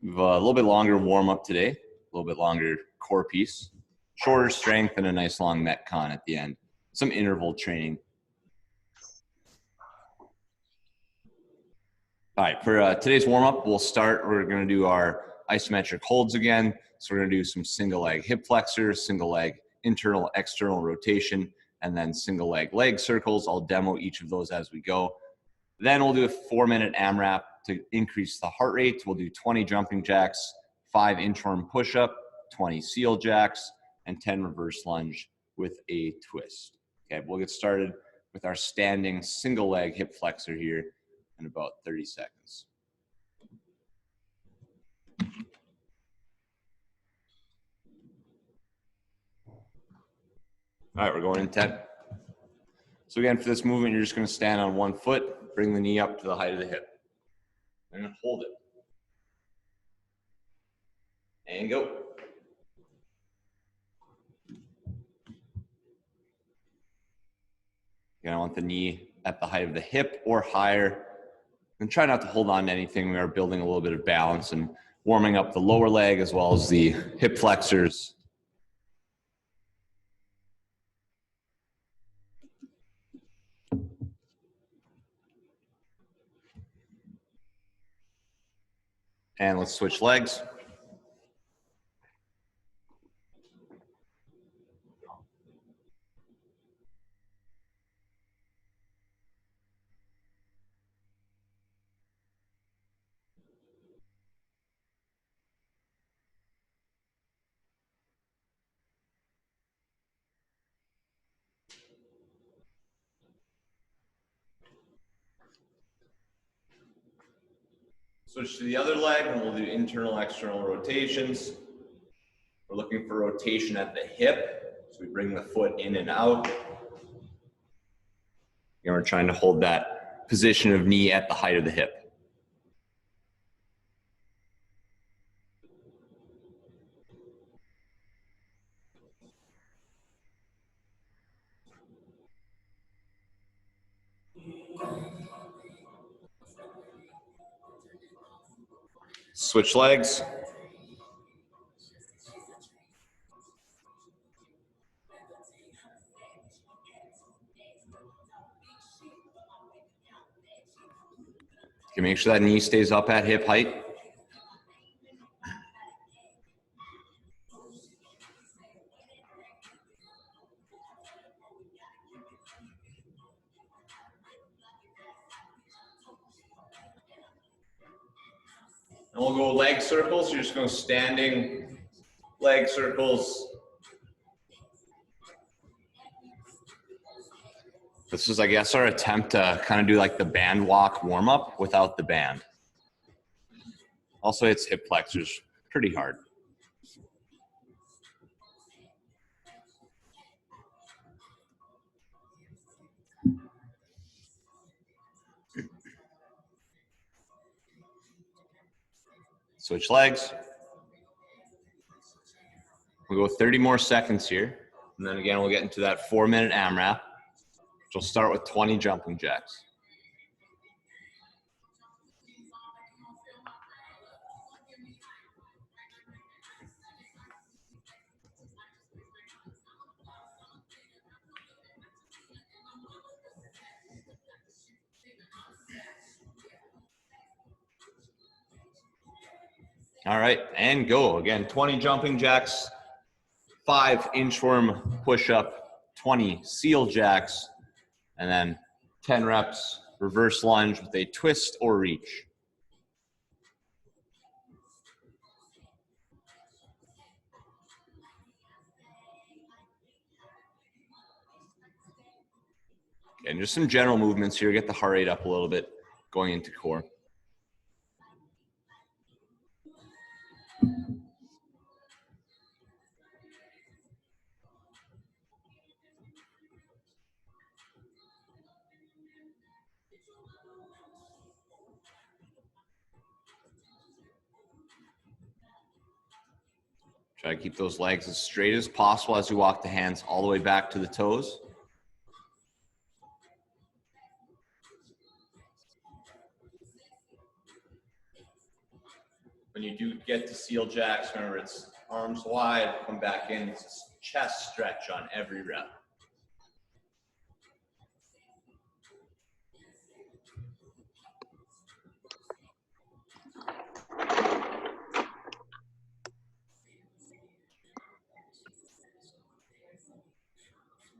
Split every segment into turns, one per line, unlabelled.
We have a little bit longer warm up today, a little bit longer core piece, shorter strength, and a nice long Metcon at the end. Some interval training. All right, for today's warm up, we're going to do our isometric holds again. So we're going to do some single leg hip flexors, single leg internal, external rotation, and then single leg circles. I'll demo each of those as we go. Then we'll do a 4-minute AMRAP to increase the heart rate. We'll do 20 jumping jacks, 5 inchworm push-up, 20 seal jacks, and 10 reverse lunge with a twist. Okay, we'll get started with our standing single leg hip flexor here in about 30 seconds. All right, we're going in 10. So again, for this movement, you're just going to stand on one foot, bring the knee up to the height of the hip, and hold it. And go. Again, I want the knee at the height of the hip or higher. And try not to hold on to anything. We are building a little bit of balance and warming up the lower leg as well as the hip flexors. And let's switch legs. Switch to the other leg and we'll do internal, external rotations. We're looking for rotation at the hip. So we bring the foot in and out. And we're trying to hold that position of knee at the height of the hip. Switch legs. Okay, make sure that knee stays up at hip height. And we'll go leg circles. You're just going standing leg circles. This is, I guess, our attempt to kind of do like the band walk warm up without the band. Also, it's hip flexors pretty hard. Switch legs. We'll go 30 more seconds here. And then again, we'll get into that 4-minute AMRAP, which will start with 20 jumping jacks. All right, and go. Again, 20 jumping jacks, 5 inchworm push-up, 20 seal jacks, and then 10 reps reverse lunge with a twist or reach. Okay, and just some general movements here. Get the heart rate up a little bit going into core. Try to keep those legs as straight as possible as you walk the hands all the way back to the toes. When you do get to seal jacks, remember it's arms wide, come back in, it's a chest stretch on every rep.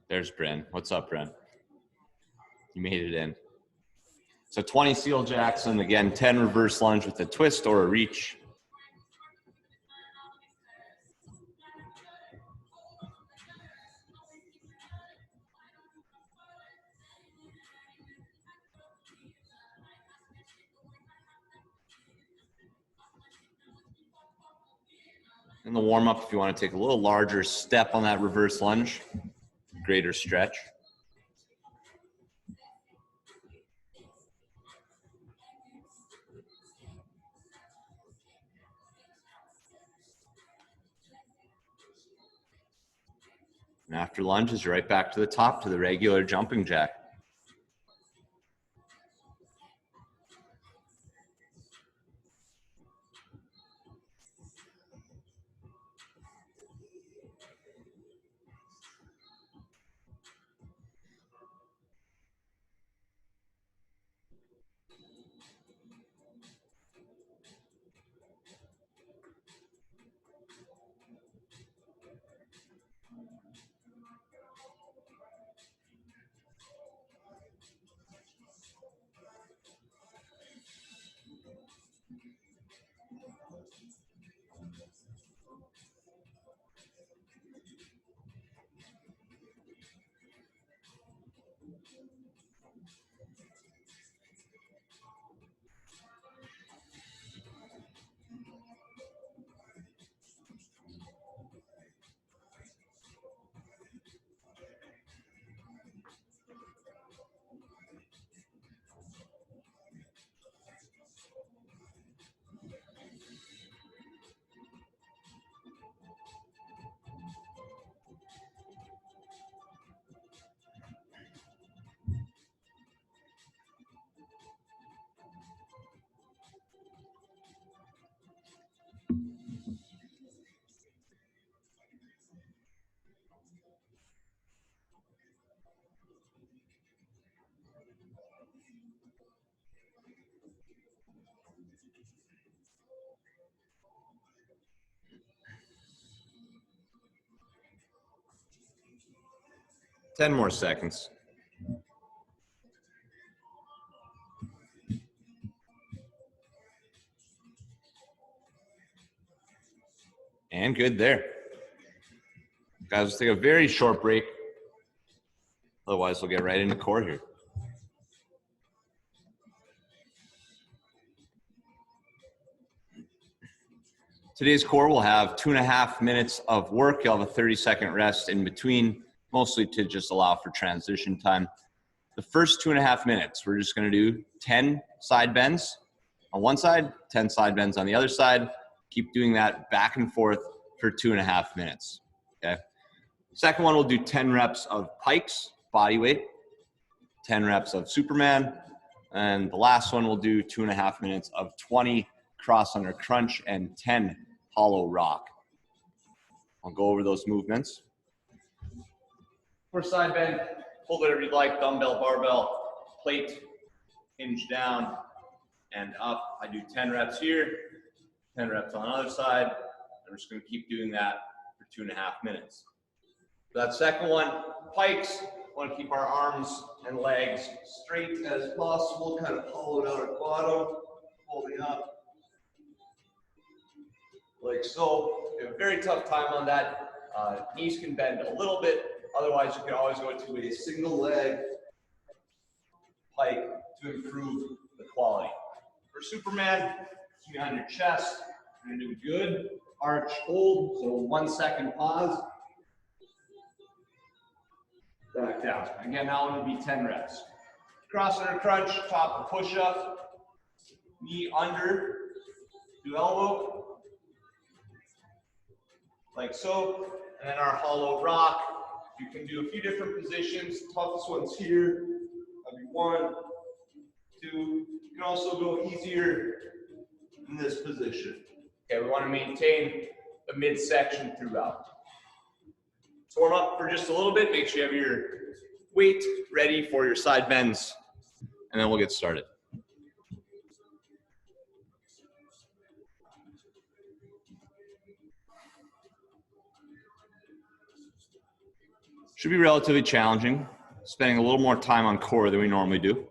There's Bren. What's up, Bren? You made it in. So 20 seal jacks, and again, 10 reverse lunge with a twist or a reach. In the warm-up, if you want to take a little larger step on that reverse lunge, greater stretch. And after lunges, you're right back to the top to the regular jumping jack. Ten more seconds. And good there. Guys, let's take a very short break. Otherwise, we'll get right into core here. Today's core will have 2.5 minutes of work. You'll have a 30-second rest in between, mostly to just allow for transition time. The first 2.5 minutes, we're just going to do 10 side bends on one side, 10 side bends on the other side. Keep doing that back and forth for 2.5 minutes, okay? Second one, we'll do 10 reps of pikes, body weight, 10 reps of Superman, and the last one we'll do 2.5 minutes of 20 cross under crunch and 10 hollow rock. I'll go over those movements. For side bend, hold whatever you'd like, dumbbell, barbell, plate, hinge down and up. I do 10 reps here, 10 reps on the other side. I'm just going to keep doing that for 2.5 minutes. For that second one, pikes, want to keep our arms and legs straight as possible, kind of hollowed out at bottom, holding up like so. We have a very tough time on that. Knees can bend a little bit. Otherwise, you can always go to a single leg pike to improve the quality. For Superman, keep on your chest. You're going to do good arch hold. So 1 second pause. Back down. Again, now I'm going to be 10 reps. Cross under crunch, top of push up, knee under, do elbow, like so. And then our hollow rock. You can do a few different positions. Toughest one's here. That'll be 1, 2. You can also go easier in this position. Okay, we want to maintain the midsection throughout. So warm up for just a little bit. Make sure you have your weight ready for your side bends, and then we'll get started. Should be relatively challenging, spending a little more time on core than we normally do.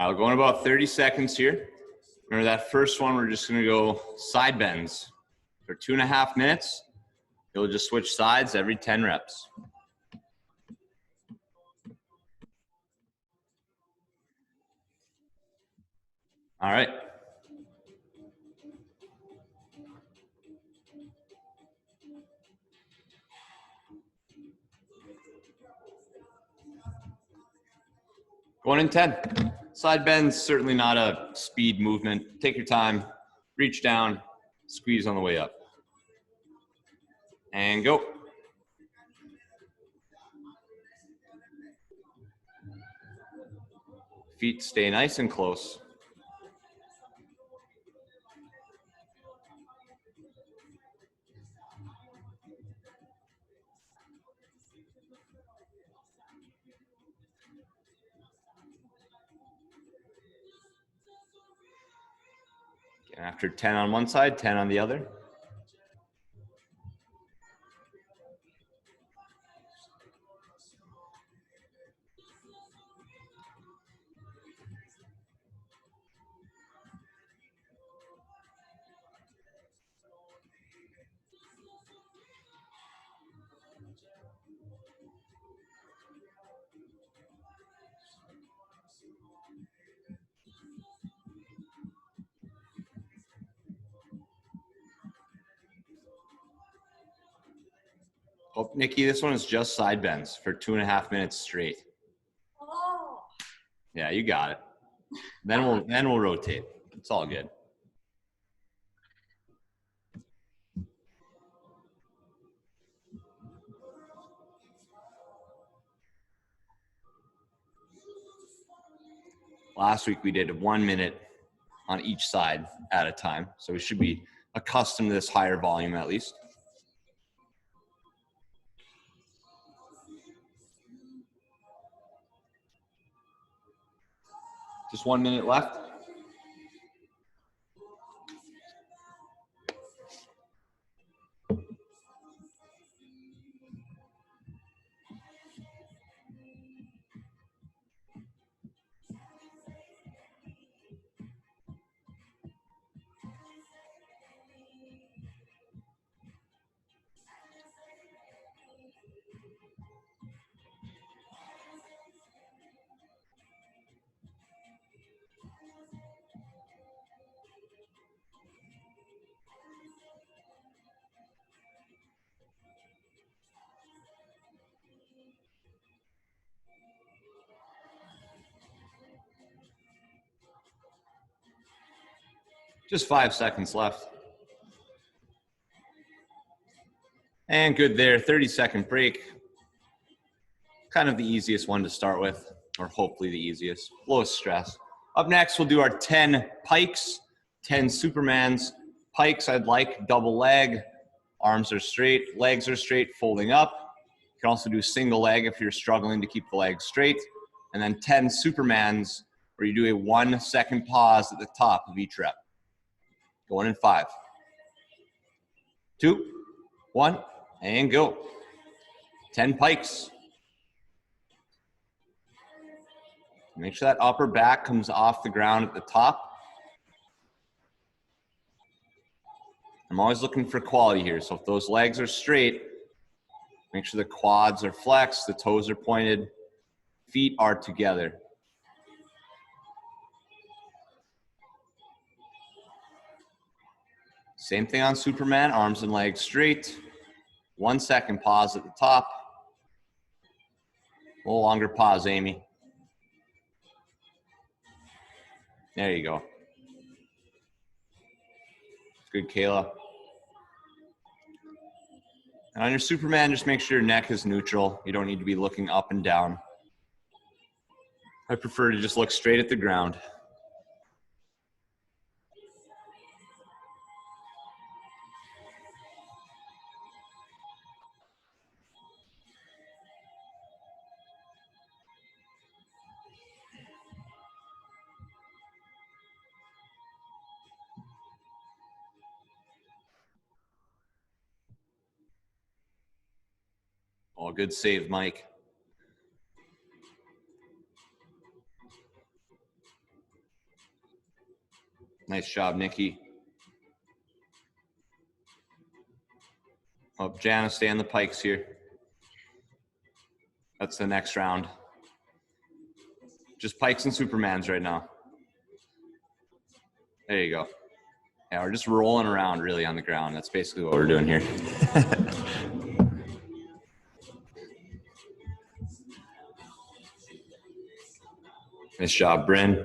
I'll go in about 30 seconds here. Remember that first one, we're just gonna go side bends for 2.5 minutes. You'll just switch sides every 10 reps. All right. Going in 10. Side bends, certainly not a speed movement. Take your time, reach down, squeeze on the way up. And go. Feet stay nice and close. After 10 on one side, 10 on the other. Oh, Nikki, this one is just side bends for 2.5 minutes straight.
Oh.
Yeah, you got it. Then we'll rotate. It's all good. Last week we did 1 minute on each side at a time, so we should be accustomed to this higher volume at least. Just 1 minute left. Just 5 seconds left. And good there, 30-second break. Kind of the easiest one to start with, or hopefully the easiest, lowest stress. Up next, we'll do our 10 pikes, 10 Supermans. Pikes, I'd like double leg, arms are straight, legs are straight, folding up. You can also do single leg if you're struggling to keep the legs straight. And then 10 Supermans, where you do a 1 second pause at the top of each rep. Going in 5, 2, 1, and go. 10 pikes. Make sure that upper back comes off the ground at the top. I'm always looking for quality here. So if those legs are straight, make sure the quads are flexed, the toes are pointed, feet are together. Same thing on Superman, arms and legs straight. 1 second pause at the top. A little longer pause, Amy. There you go. Good, Kayla. And on your Superman, just make sure your neck is neutral. You don't need to be looking up and down. I prefer to just look straight at the ground. Oh, good save, Mike. Nice job, Nikki. Oh, Jana, stay on the pikes here. That's the next round. Just pikes and Supermans right now. There you go. Yeah, we're just rolling around really on the ground. That's basically what we're doing here. Nice job, Bryn.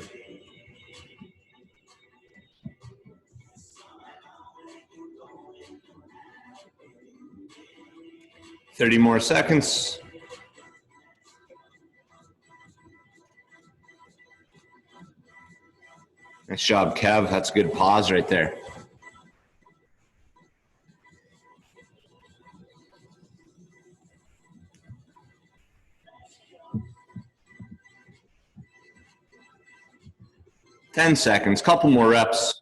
Thirty more seconds. Nice job, Kev. That's a good pause right there. Ten seconds, couple more reps.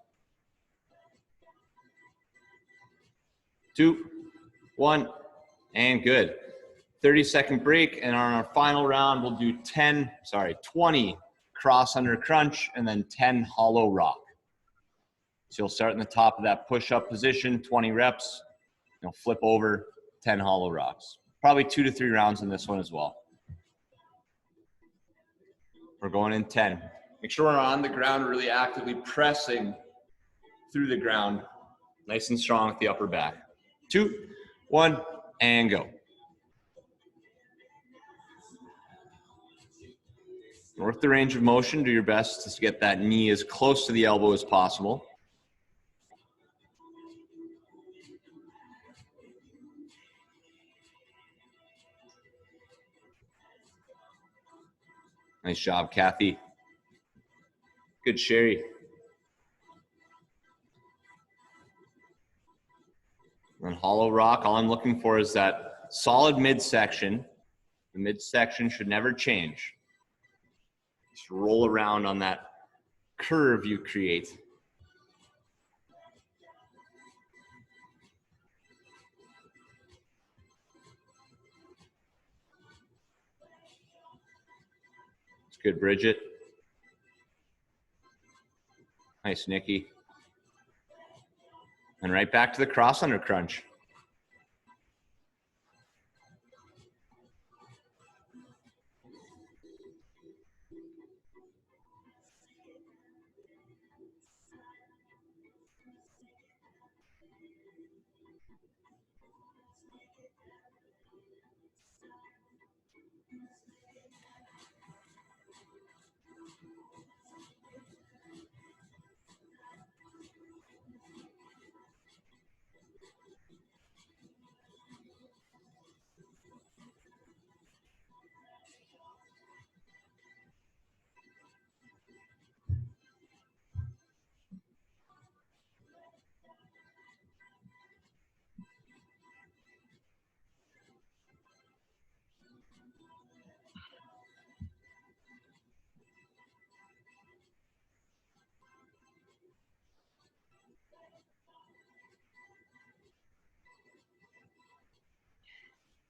2, 1, and good. 30-second break, and on our final round, we'll do 20 cross under crunch, and then 10 hollow rock. So you'll start in the top of that push-up position, 20 reps. You'll flip over, 10 hollow rocks. Probably 2 to 3 rounds in this one as well. We're going in 10. Make sure we're on the ground, really actively pressing through the ground, nice and strong with the upper back. 2, 1, and go. Work the range of motion. Do your best to get that knee as close to the elbow as possible. Nice job, Kathy. Good, Sherry. And hollow rock, all I'm looking for is that solid midsection. The midsection should never change. Just roll around on that curve you create. It's good, Bridget. Nice, Nikki. And right back to the cross under crunch.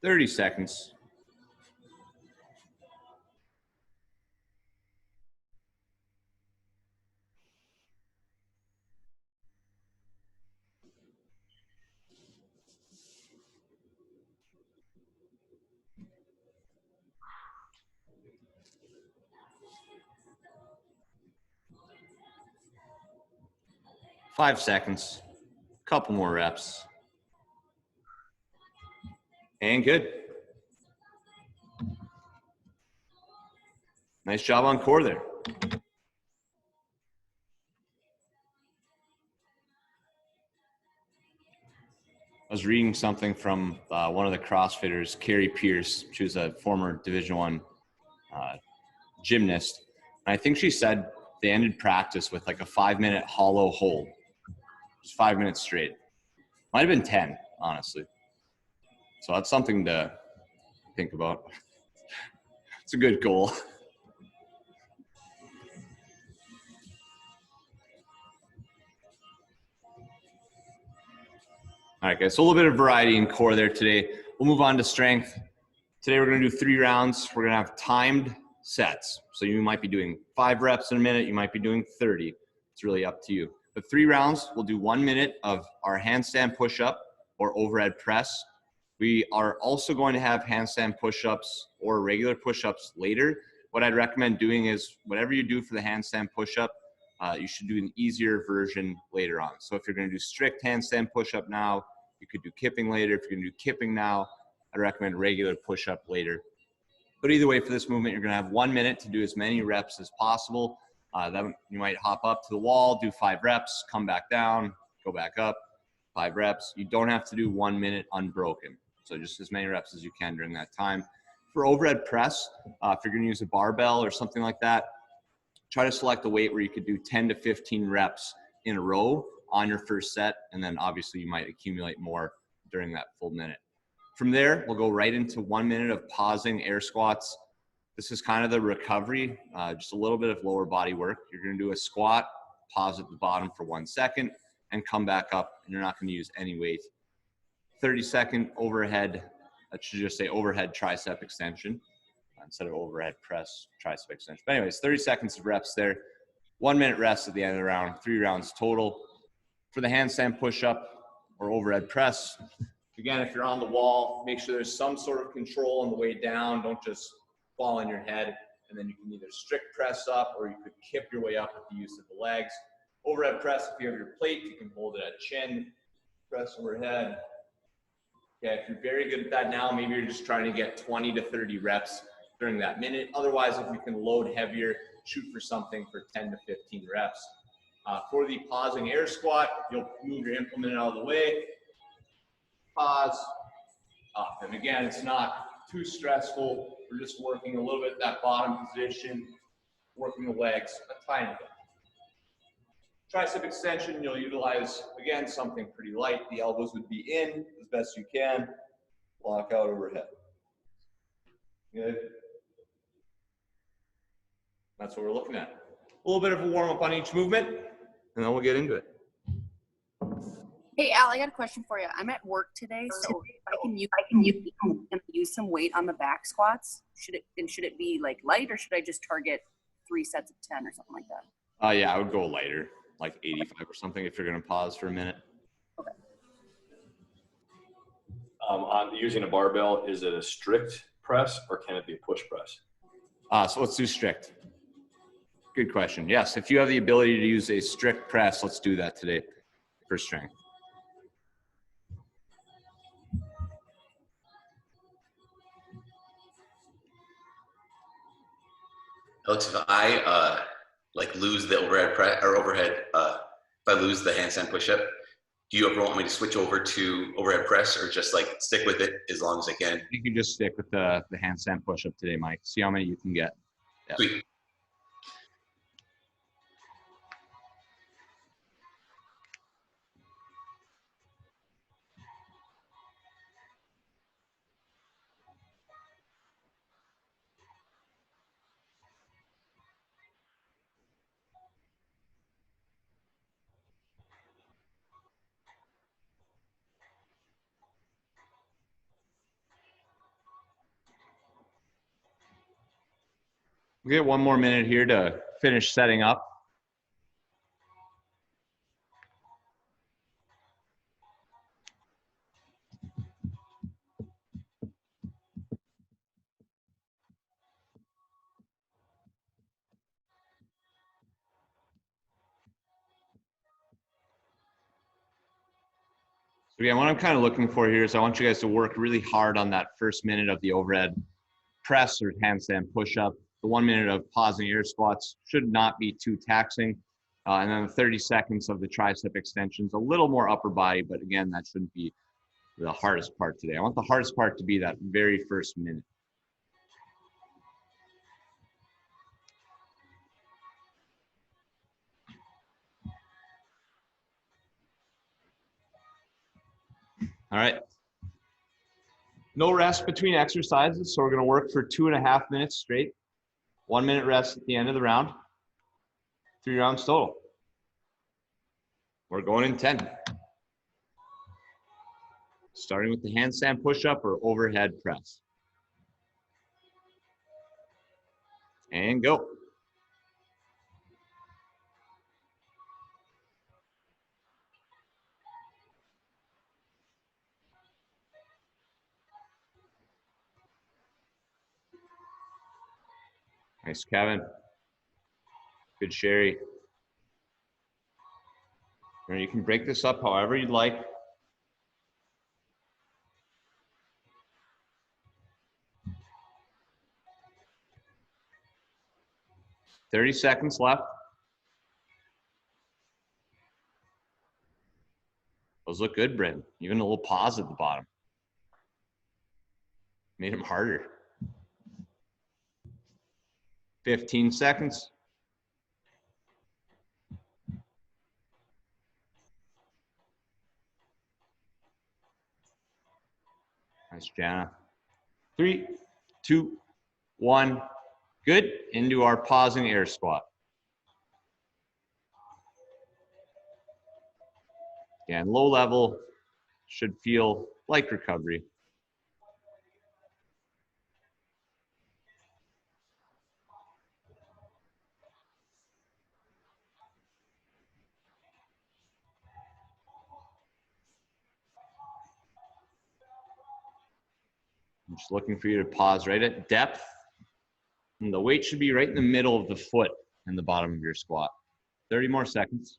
Thirty seconds. Five seconds. Couple more reps. And good. Nice job on core there. I was reading something from one of the CrossFitters, Carrie Pierce. She was a former Division I gymnast. And I think she said they ended practice with like a 5-minute hollow hold. Just 5 minutes straight. Might have been 10, honestly. So that's something to think about. It's a good goal. All right, guys, so a little bit of variety in core there today. We'll move on to strength. Today we're gonna do 3 rounds. We're gonna have timed sets. So you might be doing 5 reps in a minute, you might be doing 30. It's really up to you. But 3 rounds, we'll do 1 minute of our handstand push-up or overhead press. We are also going to have handstand push-ups or regular push-ups later. What I'd recommend doing is whatever you do for the handstand push-up, you should do an easier version later on. So if you're gonna do strict handstand push-up now, you could do kipping later. If you're gonna do kipping now, I'd recommend regular push-up later. But either way, for this movement, you're gonna have 1 minute to do as many reps as possible. Then you might hop up to the wall, do 5 reps, come back down, go back up, 5 reps. You don't have to do 1 minute unbroken. So just as many reps as you can during that time. For overhead press, if you're gonna use a barbell or something like that, try to select a weight where you could do 10 to 15 reps in a row on your first set. And then obviously you might accumulate more during that full minute. From there, we'll go right into 1 minute of pausing air squats. This is kind of the recovery, just a little bit of lower body work. You're gonna do a squat, pause at the bottom for 1 second, and come back up, and you're not gonna use any weight. 30-second overhead, that should just say overhead tricep extension instead of overhead press tricep extension. But anyways, 30 seconds of reps there. 1 minute rest at the end of the round, 3 rounds total. For the handstand push-up or overhead press, again, if you're on the wall, make sure there's some sort of control on the way down. Don't just fall on your head. And then you can either strict press up or you could kip your way up with the use of the legs. Overhead press, if you have your plate, you can hold it at chin, press overhead. Okay, if you're very good at that now, maybe you're just trying to get 20 to 30 reps during that minute. Otherwise, if you can load heavier, shoot for something for 10 to 15 reps. For the pausing air squat, you'll move your implement out of the way, pause, up. And again, it's not too stressful. We're just working a little bit that bottom position, working the legs a tiny bit. Tricep extension, you'll utilize, again, something pretty light. The elbows would be in as best you can. Lock out overhead. Good. That's what we're looking at. A little bit of a warm-up on each movement, and then we'll get into it.
Hey, Al, I got a question for you. I'm at work today, so if I can use some weight on the back squats. Should it be like light, or should I just target 3 sets of 10 or something like that?
Yeah, I would go lighter, like 85 or something if you're going to pause for a minute.
Okay.
On using a barbell, is it a strict press or can it be a push press?
So let's do strict. Good question. Yes, if you have the ability to use a strict press, let's do that today for strength.
Alex, if I like lose the overhead press or overhead, if I lose the handstand push-up, do you ever want me to switch over to overhead press or just like stick with it as long as I can?
You can just stick with the handstand push-up today, Mike. See how many you can get. Yeah.
Sweet.
We'll get 1 more minute here to finish setting up. So again, what I'm kind of looking for here is I want you guys to work really hard on that first minute of the overhead press or handstand push-up. The 1 minute of pausing air squats should not be too taxing. And then the 30 seconds of the tricep extensions, a little more upper body, but again, that shouldn't be the hardest part today. I want the hardest part to be that very first minute. All right. No rest between exercises, so we're going to work for 2.5 minutes straight. 1 minute rest at the end of the round. 3 rounds total. We're going in 10. Starting with the handstand push-up or overhead press. And go. Nice, Kevin. Good, Sherry. You can break this up however you'd like. "30 seconds left. Those look good, Bryn. Even a little pause at the bottom. Made them harder. 15 seconds. Nice, Jana. 3, 2, 1. Good. Into our pausing air squat. Again, low level, should feel like recovery. I'm just looking for you to pause right at depth. And the weight should be right in the middle of the foot and the bottom of your squat. 30 more seconds.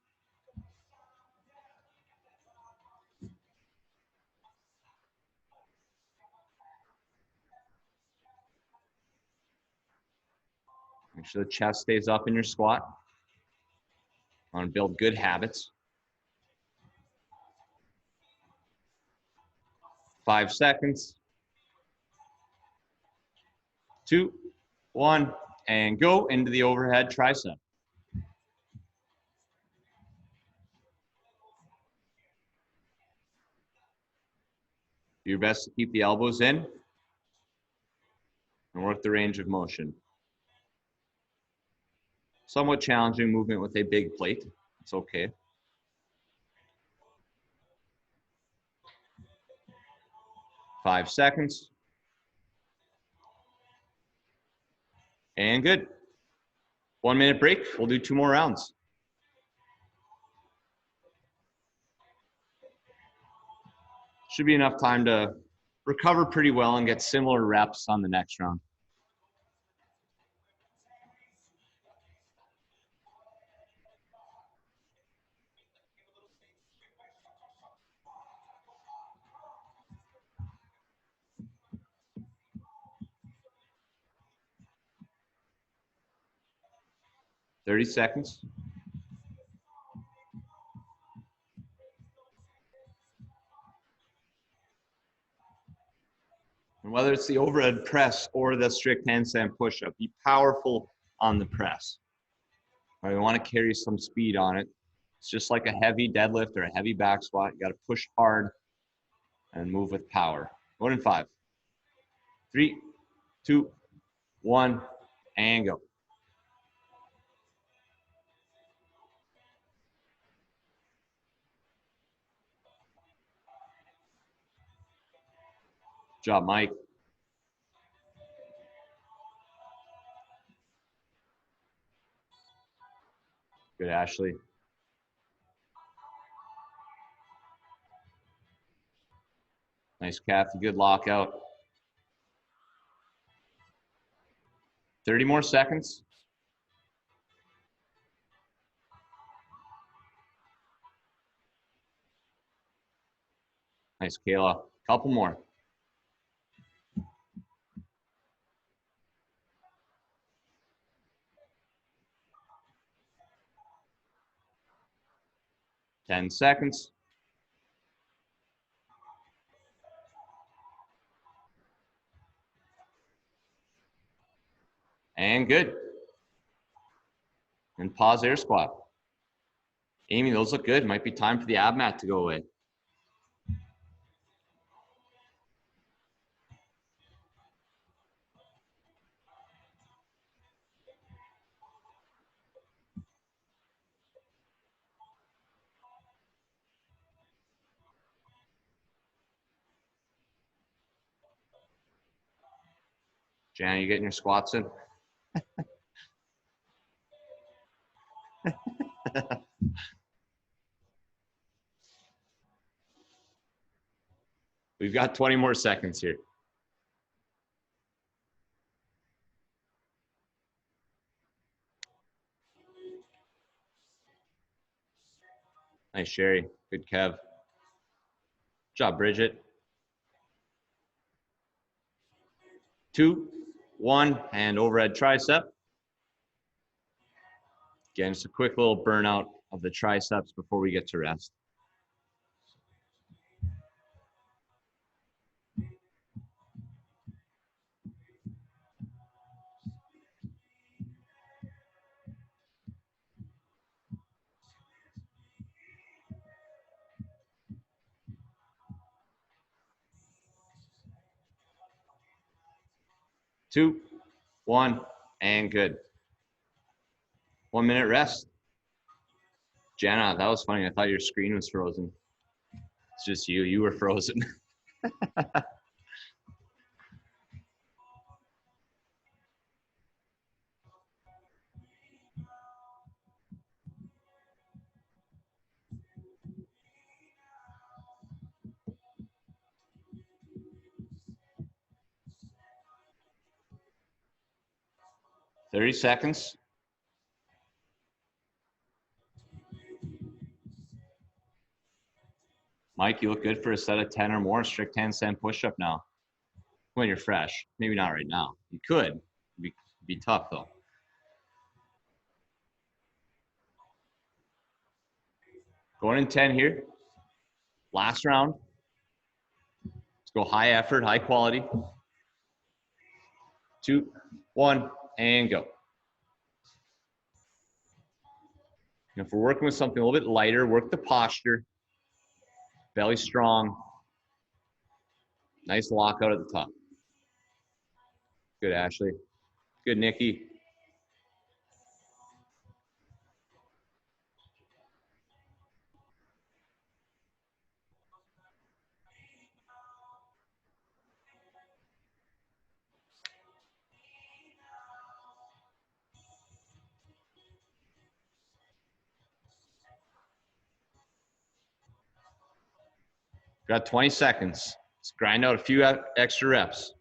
Make sure the chest stays up in your squat. I want to build good habits. 5 seconds. 2, 1, and go into the overhead tricep. Do your best to keep the elbows in and work the range of motion. Somewhat challenging movement with a big plate. It's okay. 5 seconds. And good. 1 minute break. We'll do 2 more rounds. Should be enough time to recover pretty well and get similar reps on the next round. "30 seconds. And whether it's the overhead press or the strict handstand push-up, be powerful on the press. All right, we want to carry some speed on it. It's just like a heavy deadlift or a heavy back squat. You got to push hard and move with power. Going in 5, 3, 2, 1, and go. Good job, Mike. Good, Ashley. Nice, Kathy. Good lockout. 30 more seconds. Nice, Kayla. Couple more. Ten seconds. And good. And pause air squat. Amy, those look good. Might be time for the ab mat to go away. Jan, you getting your squats in? We've got 20 more seconds here. Nice, Sherry. Good, Kev. Good job, Bridget. 2, 1, and overhead tricep. Again, just a quick little burnout of the triceps before we get to rest. Two, 1, and good. 1 minute rest. Jana, that was funny. I thought your screen was frozen. It's just you. You were frozen. 30 seconds. Mike, you look good for a set of 10 or more strict handstand push-up now. When you're fresh. Maybe not right now. You could. Be tough, though. Going in 10 here. Last round. Let's go high effort, high quality. 2, 1, and go. And if we're working with something a little bit lighter, work the posture. Belly strong. Nice lockout at the top. Good, Ashley. Good, Nikki. Got 20 seconds. Let's grind out a few extra reps.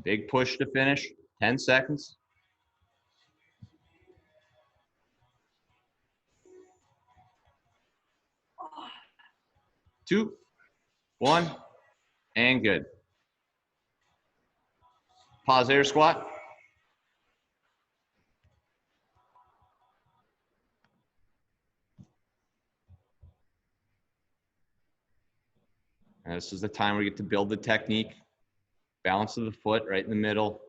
Big push to finish. 10 seconds. 2, 1, and good. Pause air squat. And this is the time where we get to build the technique. Balance of the foot right in the middle.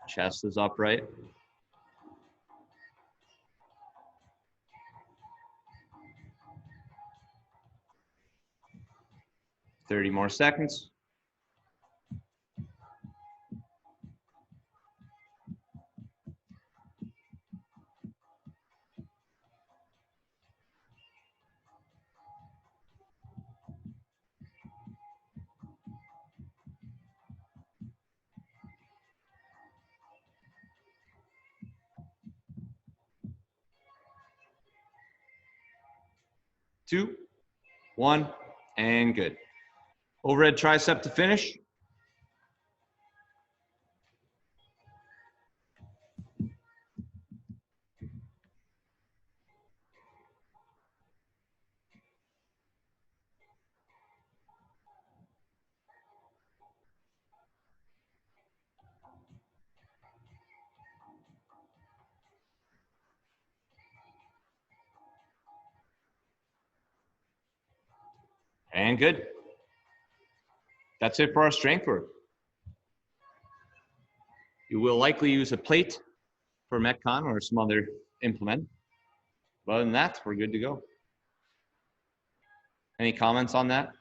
Chest is upright. Thirty more seconds. Two, 1, and good. Overhead tricep to finish. And good. That's it for our strength work. You will likely use a plate for Metcon or some other implement. But other than that, we're good to go. Any comments on that?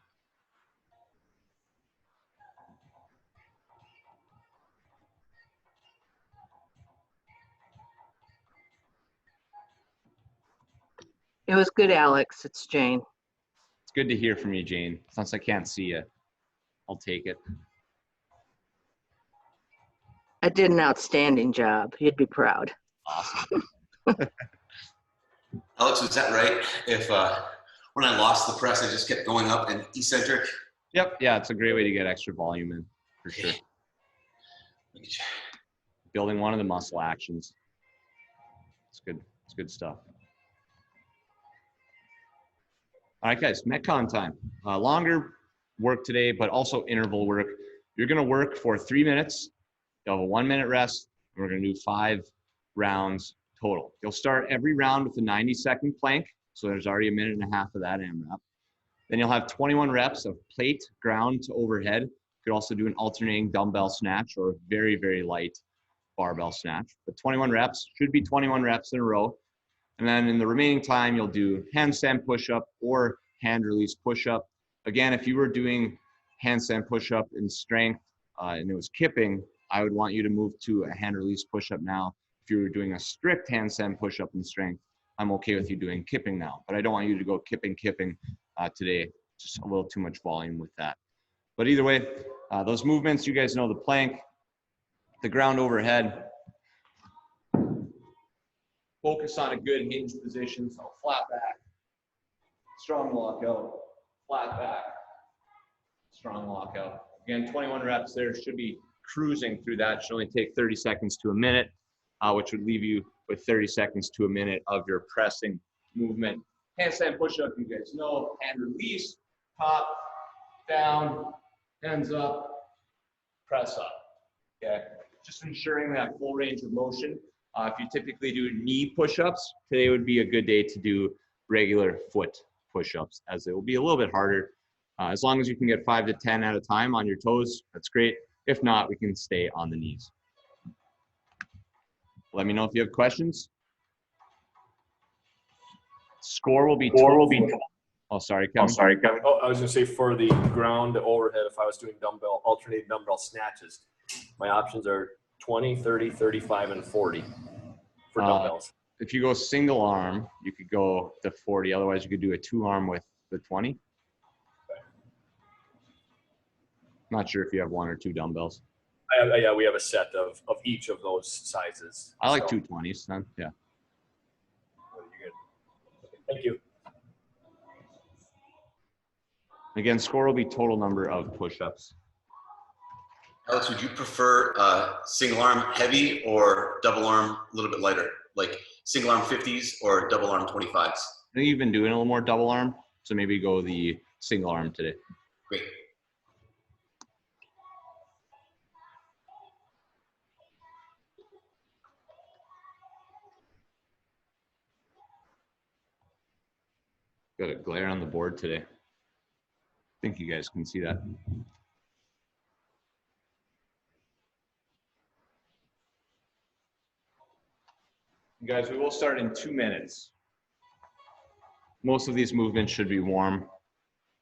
It was good, Alex. It's Jane.
It's good to hear from you, Jane. Since I can't see you, I'll take it.
I did an outstanding job. You'd be proud.
Awesome.
Alex, was that right? If when I lost the press, I just kept going up and eccentric?
Yep. Yeah, it's a great way to get extra volume in, for sure. Building one of the muscle actions. It's good. It's good stuff. All right, guys, Metcon time. Longer work today, but also interval work. You're going to work for 3 minutes. You'll have a 1 minute rest. And we're going to do 5 rounds total. You'll start every round with a 90-second plank. So there's already a minute and a half of that AMRAP. Then you'll have 21 reps of plate, ground to overhead. You could also do an alternating dumbbell snatch or very, very light barbell snatch. But 21 reps should be 21 reps in a row. And then in the remaining time, you'll do handstand push-up or hand release push-up. Again, if you were doing handstand push-up in strength and it was kipping, I would want you to move to a hand release push-up now. If you were doing a strict handstand push-up in strength, I'm okay with you doing kipping now. But I don't want you to go kipping today. Just a little too much volume with that. But either way, those movements, you guys know the plank, the ground overhead. Focus on a good hinge position, so flat back, strong walkout, flat back, strong walkout. Again, 21 reps there, should be cruising through that. Should only take 30 seconds to a minute, which would leave you with 30 seconds to a minute of your pressing movement. Handstand push-up, you guys know, hand release, top, down, hands up, press up, okay? Just ensuring that full range of motion. If you typically do knee push-ups, today would be a good day to do regular foot push-ups, as it will be a little bit harder. As long as you can get 5 to 10 at a time on your toes, that's great. If not, we can stay on the knees. Let me know if you have questions. Score will be Oh, sorry, Kevin.
Oh, I was gonna say for the ground to overhead, if I was doing alternating dumbbell snatches, my options are 20, 30, 35, and 40 for dumbbells.
If you go single arm, you could go to 40. Otherwise, you could do a 2-arm with the 20.
Okay.
Not sure if you have 1 or 2 dumbbells.
Yeah, we have a set of each of those sizes.
I like 220s then, yeah.
You're good. Thank you.
Again, score will be total number of push-ups.
Alex, would you prefer single arm heavy or double arm a little bit lighter? Like single arm 50s or double arm 25s?
I think you've been doing a little more double arm, so maybe go the single arm today.
Great.
Got a glare on the board today. I think you guys can see that. You guys, we will start in 2 minutes. Most of these movements should be warm.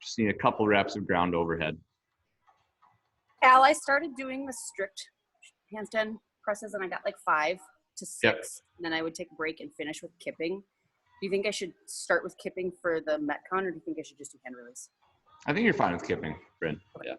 Just need a couple reps of ground overhead.
Al, I started doing the strict handstand presses and I got like 5 to 6.
Yep.
And then I would take a break and finish with kipping. Do you think I should start with kipping for the Metcon, or do you think I should just do hand release?
I think you're fine with kipping, Bryn. Yeah.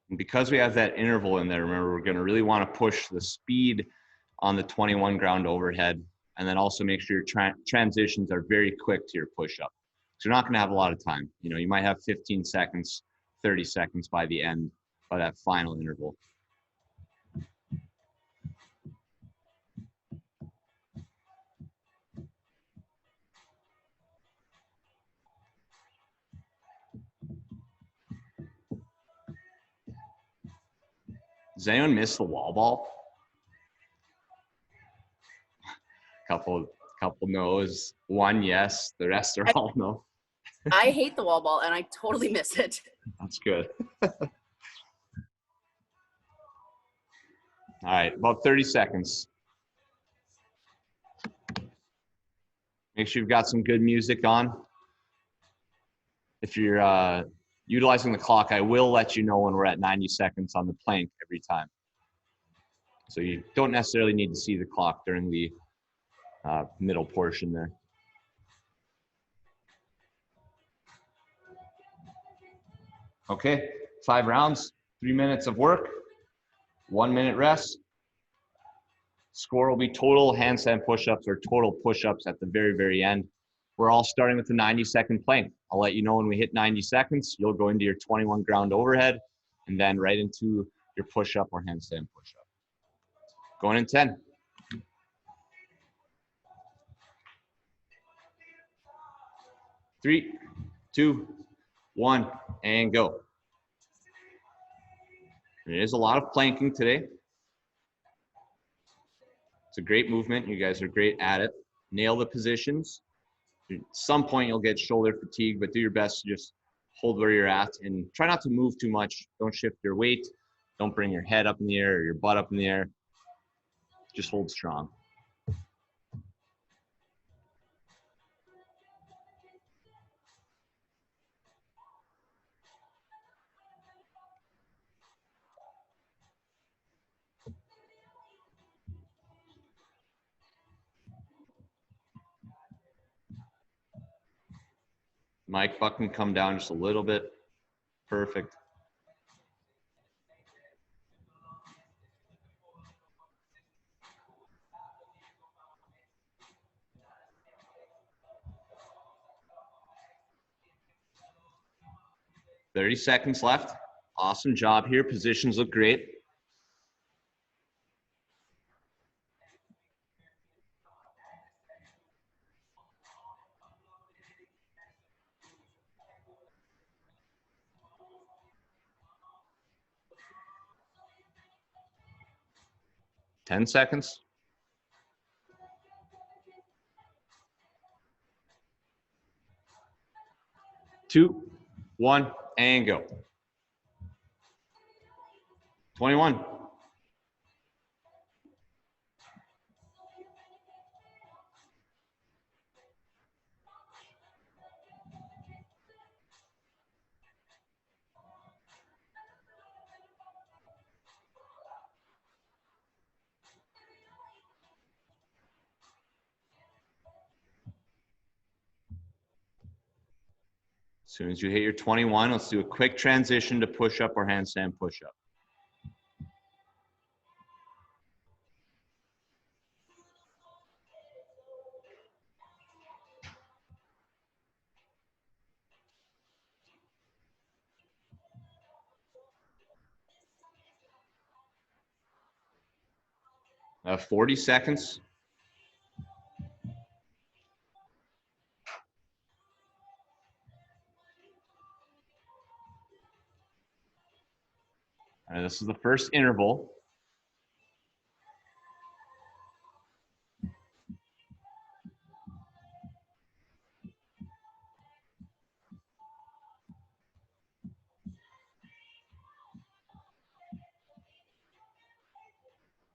And because we have that interval in there, remember, we're going to really want to push the speed on the 21 ground overhead, and then also make sure your transitions are very quick to your push-up. So you're not going to have a lot of time. You know, you might have 15 seconds, 30 seconds by the end, by that final interval. Does anyone miss the wall ball? Couple no's, one yes, the rest are all no.
I hate the wall ball and I totally miss it.
That's good. All right, about 30 seconds. Make sure you've got some good music on. If you're utilizing the clock, I will let you know when we're at 90 seconds on the plank every time. So you don't necessarily need to see the clock during the middle portion there. Okay, 5 rounds, 3 minutes of work, 1 minute rest. Score will be total handstand push-ups or total push-ups at the very, very end. We're all starting with the 90-second plank. I'll let you know when we hit 90 seconds, you'll go into your 21 ground overhead and then right into your push-up or handstand push-up. Going in 10. 3, 2, 1, and go. There is a lot of planking today. It's a great movement. You guys are great at it. Nail the positions. At some point, you'll get shoulder fatigue, but do your best to just hold where you're at and try not to move too much. Don't shift your weight. Don't bring your head up in the air or your butt up in the air. Just hold strong. Mike, butt can come down just a little bit. Perfect. "30 seconds left. Awesome job here. Positions look great. "10 seconds. 2, 1, and go. 21. As soon as you hit your 21, let's do a quick transition to push-up or handstand push-up. I have 40 seconds. All right, this is the first interval.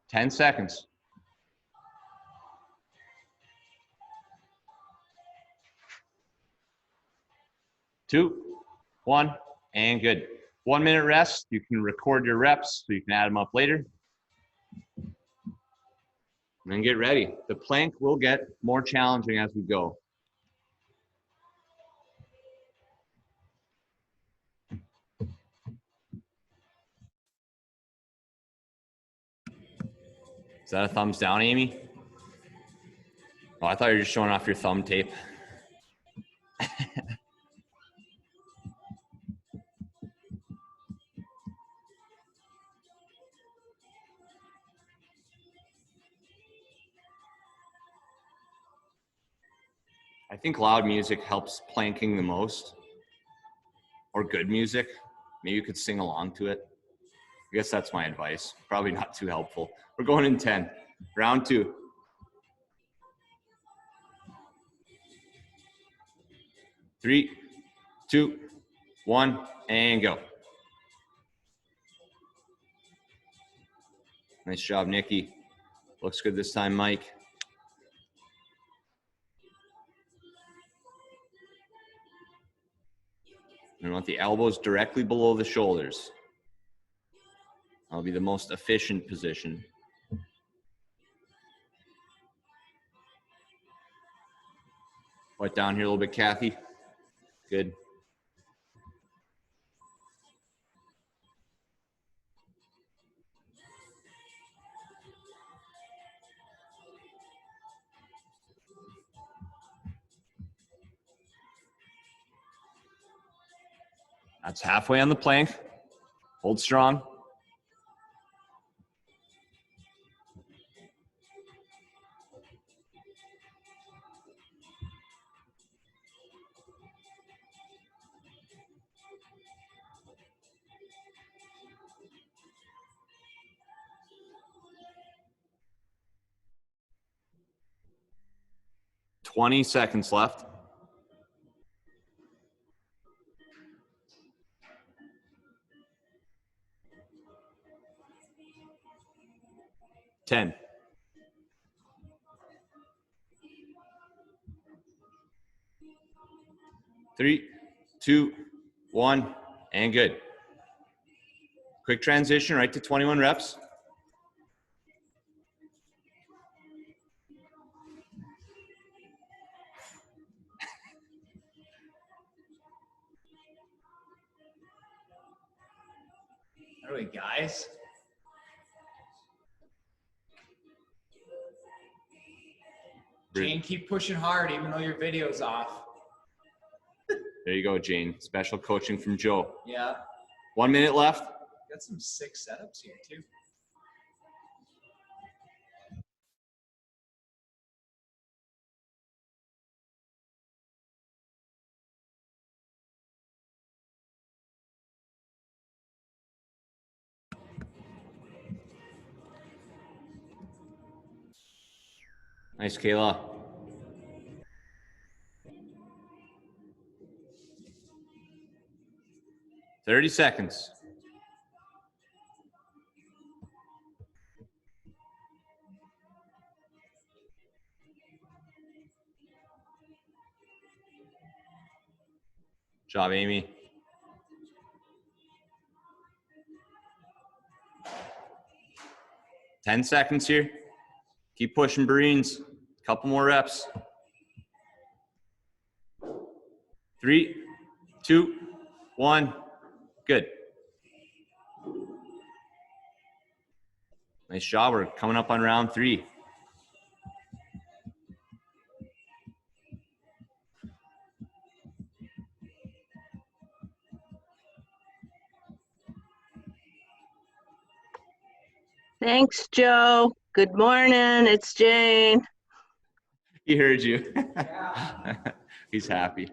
Ten seconds. 2, 1, and good. 1 minute rest. You can record your reps so you can add them up later. And then get ready. The plank will get more challenging as we go. Is that a thumbs down, Amy? Oh, I thought you were just showing off your thumb tape. I think loud music helps planking the most, or good music. Maybe you could sing along to it. I guess that's my advice. Probably not too helpful. We're going in 10. Round 2. 3, 2, 1, and go. Nice job, Nikki. Looks good this time, Mike. And I want the elbows directly below the shoulders. That'll be the most efficient position. What down here a little bit, Kathy? Good. That's halfway on the plank. Hold strong. $20 seconds left. $10. 3, 2, 1, and good. Quick transition right to 21 reps.
How are we, guys? Jane, keep pushing hard even though your video's off.
There you go, Jane. Special coaching from Joe.
Yeah.
1 minute left.
Got some sick setups here, too.
Nice, Kayla. $30 seconds. Job, Amy. $10 seconds here. Keep pushing, Marines. Couple more reps. 3, 2, 1. Good. Nice job. We're coming up on round 3.
Thanks, Joe. Good morning. It's Jane.
He heard you. He's happy.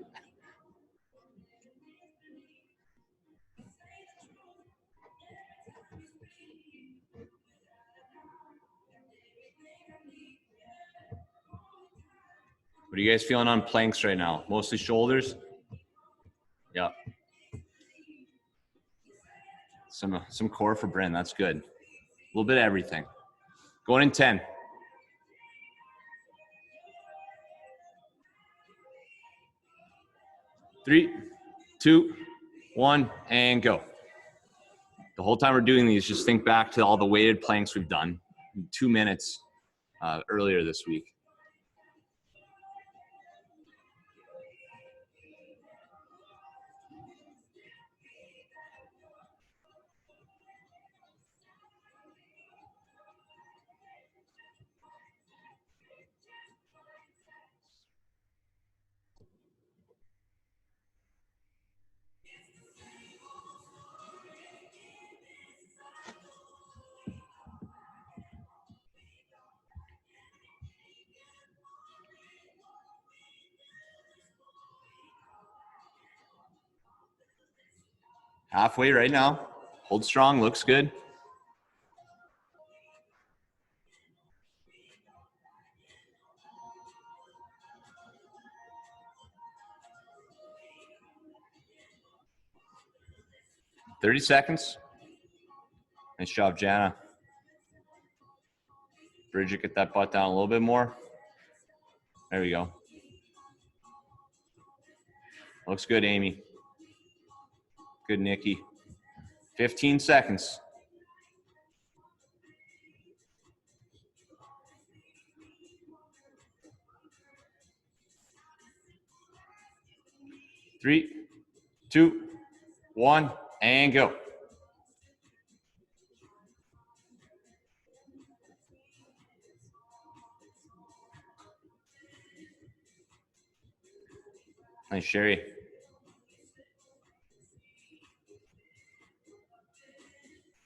What are you guys feeling on planks right now? Mostly shoulders? Yeah. Some core for Bryn. That's good. A little bit of everything. Going in 10. 3, 2, 1, and go. The whole time we're doing these, just think back to all the weighted planks we've done in 2 minutes earlier this week. Halfway right now. Hold strong, looks good. 30 seconds. Nice job, Jana. Bridget, get that butt down a little bit more. There we go. Looks good, Amy. Good, Nikki. 15 seconds. Three, two, one, and go. Nice, Sherry.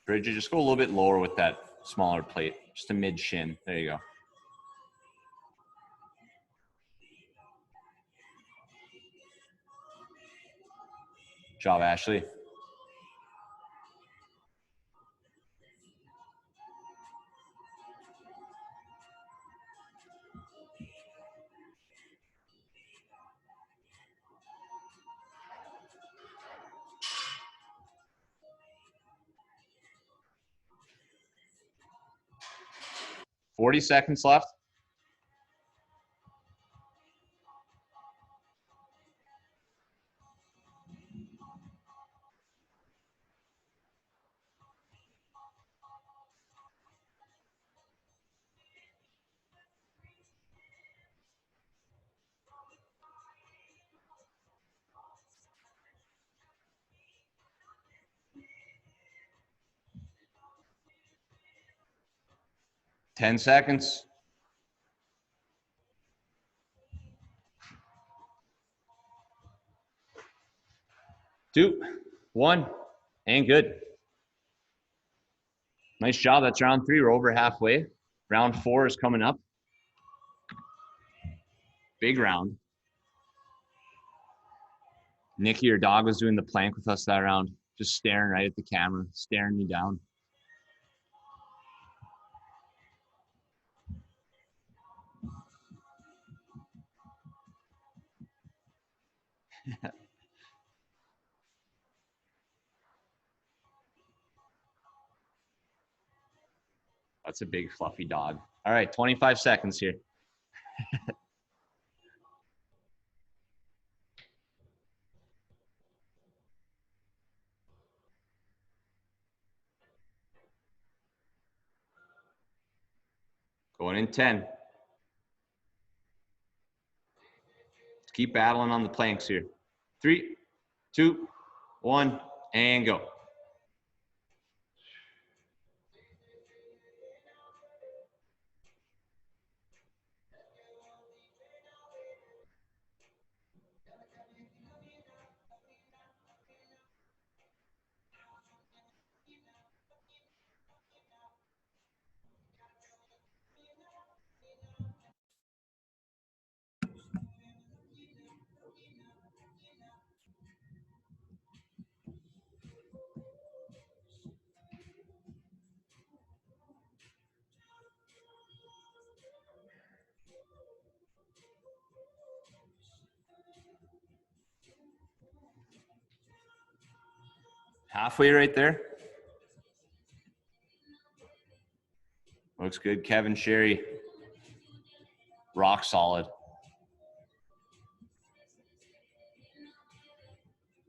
Bridget, just go a little bit lower with that smaller plate, just a mid shin. There you go. Job, Ashley. Forty seconds left. Ten seconds. 2, 1, and good. Nice job. That's round 3. We're over halfway. Round 4 is coming up. Big round. Nikki, your dog, was doing the plank with us that round, just staring right at the camera, staring me down. That's a big fluffy dog. All right, 25 seconds here. Going in 10. Let's keep battling on the planks here. 3, 2, 1, and go. Halfway right there. Looks good. Kevin, Sherry, rock solid.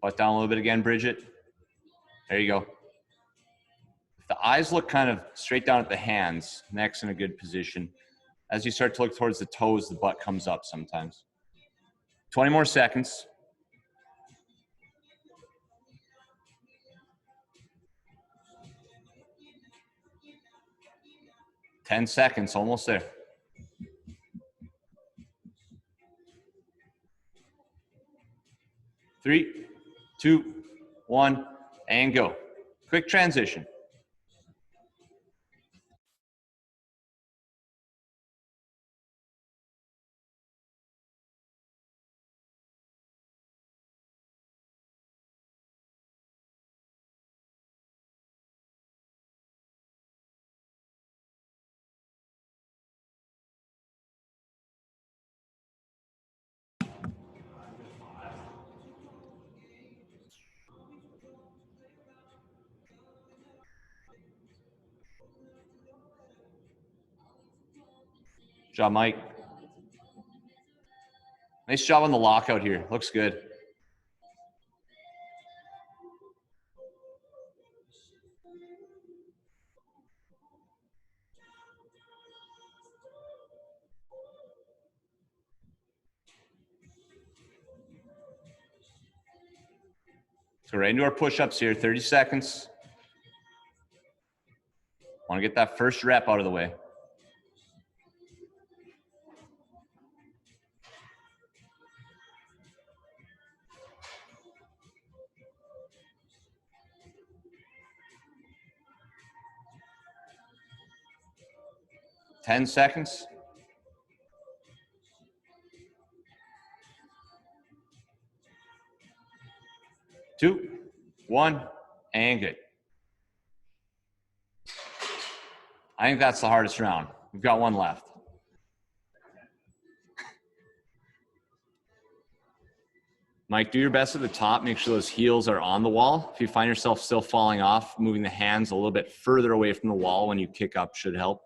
Butt down a little bit again, Bridget. There you go. If the eyes look kind of straight down at the hands, neck's in a good position. As you start to look towards the toes, the butt comes up sometimes. 20 more seconds. Ten seconds, almost there. 3, 2, 1, and go. Quick transition. job, Mike. Nice job on the lockout here. Looks good. So right into our push-ups here, 30 seconds. Want to get that first rep out of the way. Ten seconds. 2, 1, and good. I think that's the hardest round. We've got one left. Mike, do your best at the top. Make sure those heels are on the wall. If you find yourself still falling off, moving the hands a little bit further away from the wall when you kick up should help.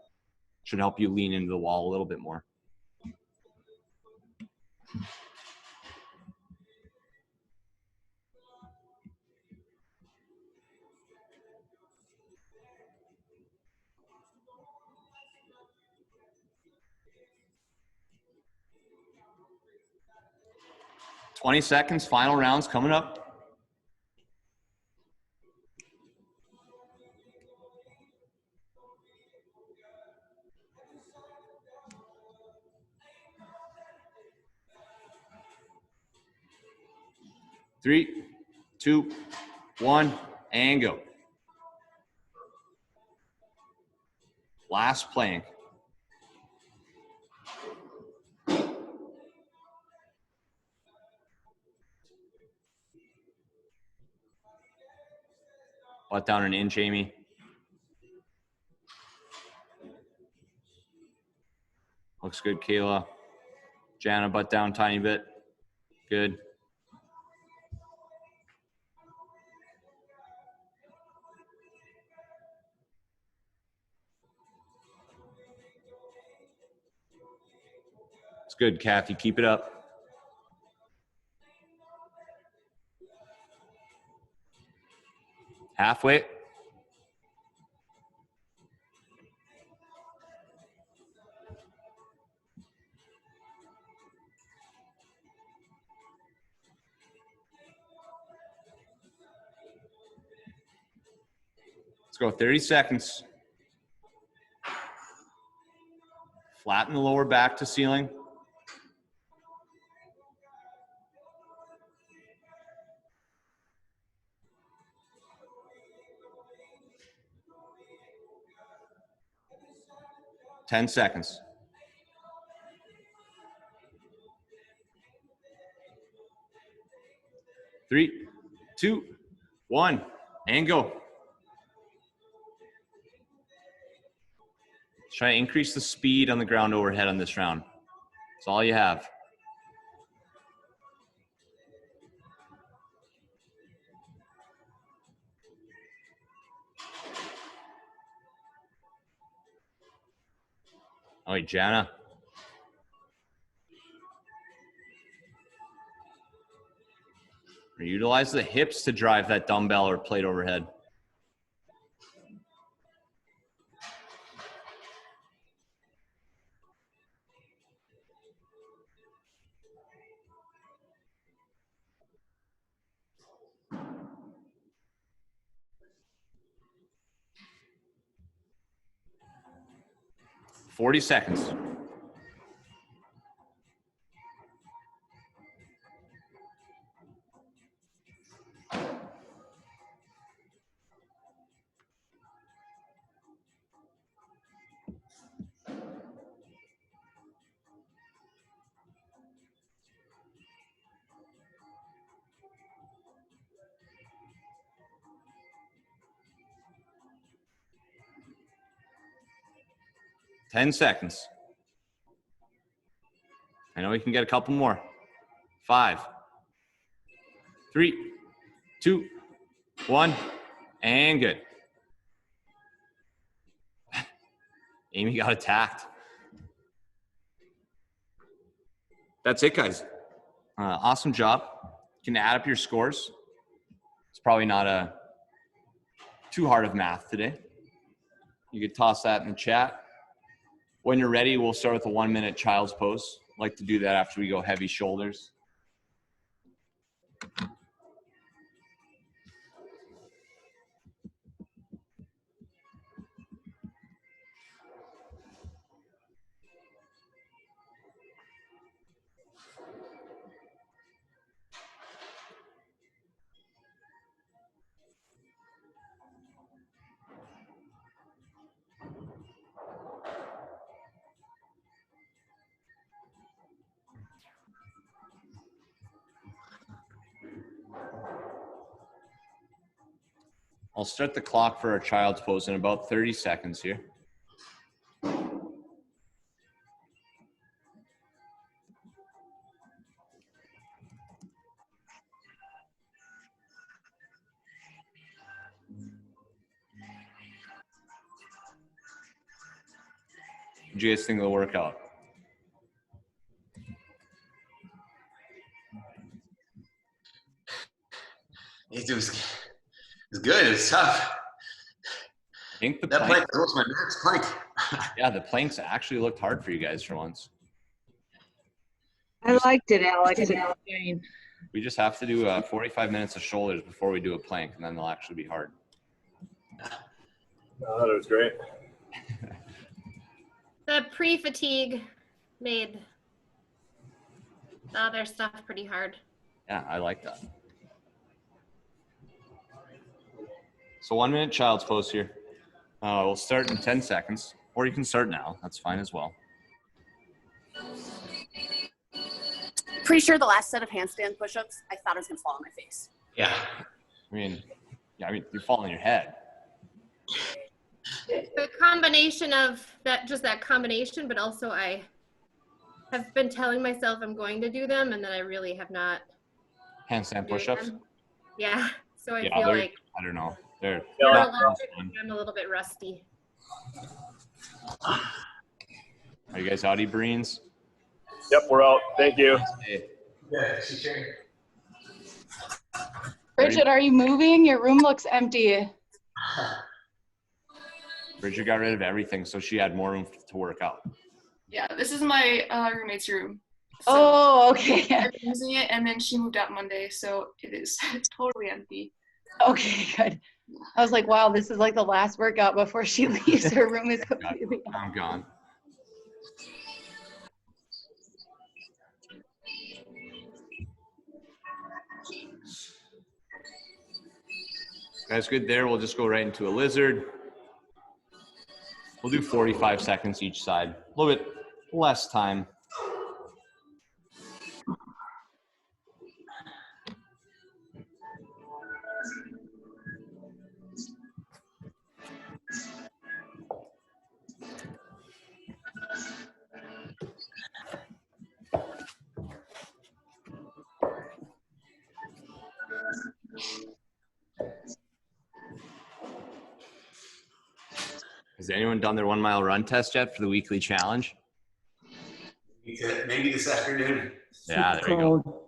Should help you lean into the wall a little bit more. Twenty seconds, final rounds coming up. Three, 2, 1, and go. Last plank. Butt down and in, Jamie. Looks good, Kayla. Jana, butt down tiny bit. Good. It's good, Kathy. Keep it up. Halfway. Let's go 30 seconds. Flatten the lower back to ceiling. Ten seconds. 3, 2, 1, and go. Try to increase the speed on the ground overhead on this round. That's all you have. All right, Jana. Utilize the hips to drive that dumbbell or plate overhead. $40 seconds. $10 seconds. I know we can get a couple more. 5, 3, 2, 1, and good. Amy got attacked. That's it, guys. Awesome job. You can add up your scores. It's probably not too hard of math today. You could toss that in the chat. When you're ready, we'll start with a 1-minute child's pose. I like to do that after we go heavy shoulders. I'll start the clock for our child's pose in about 30 seconds here. What do you guys think of the workout?
It was good. It was tough.
I think the
That
plank,
plank was my next plank.
yeah, the planks actually looked hard for you guys for once.
I liked it, Alex.
We just have to do 45 minutes of shoulders before we do a plank, and then they'll actually be hard.
I thought it was great.
The pre-fatigue made the other stuff pretty hard.
Yeah, I like that. So 1-minute child's pose here. We'll start in 10 seconds, or you can start now. That's fine as well.
Pretty sure the last set of handstand push-ups, I thought I was gonna fall on my face.
Yeah.
I mean, you fall on your head.
The combination of that combination, but also I have been telling myself I'm going to do them, and then I really have not.
Handstand
doing
push-ups.
them. Yeah, so I
Yeah,
feel
they're,
like
I don't know. They're
I'm
not
a little
most
bit-
fun.
I'm a little bit rusty.
Are you guys Audi Breens?
Yep, we're out. Thank you.
Hey,
Yeah, she's sharing.
Bridget, are you moving? Your room looks empty.
Bridget got rid of everything, so she had more room to work out.
Yeah, this is my roommate's room. So
Oh, okay.
I'm using it, and then she moved out Monday, so it is totally empty.
Okay, good. I was like, wow, this is like the last workout before she leaves. Her room is completely.
I'm gone. Guys, good there. We'll just go right into a lizard. We'll do 45 seconds each side. A little bit less time. Has anyone done their 1 mile run test yet for the weekly challenge?
Maybe this afternoon.
Yeah, there you go.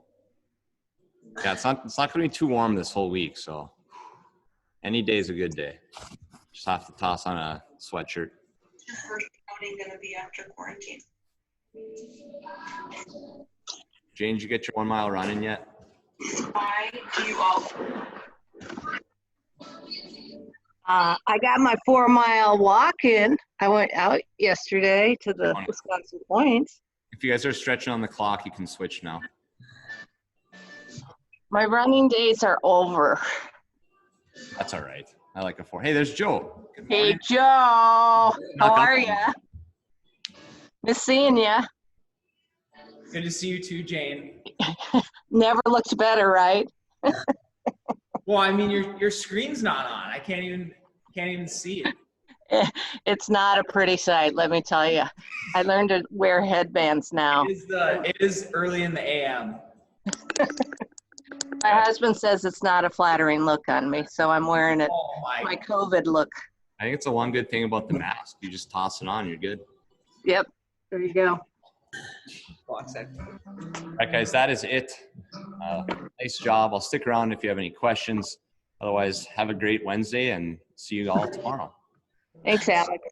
Yeah, it's not going to be too warm this whole week, so any day is a good day. Just have to toss on a sweatshirt.
Your first outing gonna be after quarantine?
Jane, did you get your 1 mile run in yet?
Do you all?
I got my 4-mile walk in. I went out yesterday to the Wisconsin Points.
If you guys are stretching on the clock, you can switch now.
My running days are over.
That's all right. I like a 4. Hey, there's Joe. Good
Hey,
morning.
Joe. How
Knock
are
on.
ya? Miss seeing ya.
Good to see you too, Jane.
Never looked better, right?
Well, I mean, your screen's not on. I can't even see it.
It's not a pretty sight, let me tell you. I learned to wear headbands now.
It is early in the AM.
My husband says it's not a flattering look on me, so I'm wearing it.
Oh
My COVID look.
I think it's the one good thing about the mask. You just toss it on, you're good.
Yep, there you go.
Clock set.
All right, guys, that is it. Nice job. I'll stick around if you have any questions. Otherwise, have a great Wednesday and see you all tomorrow.
Thanks, Alex.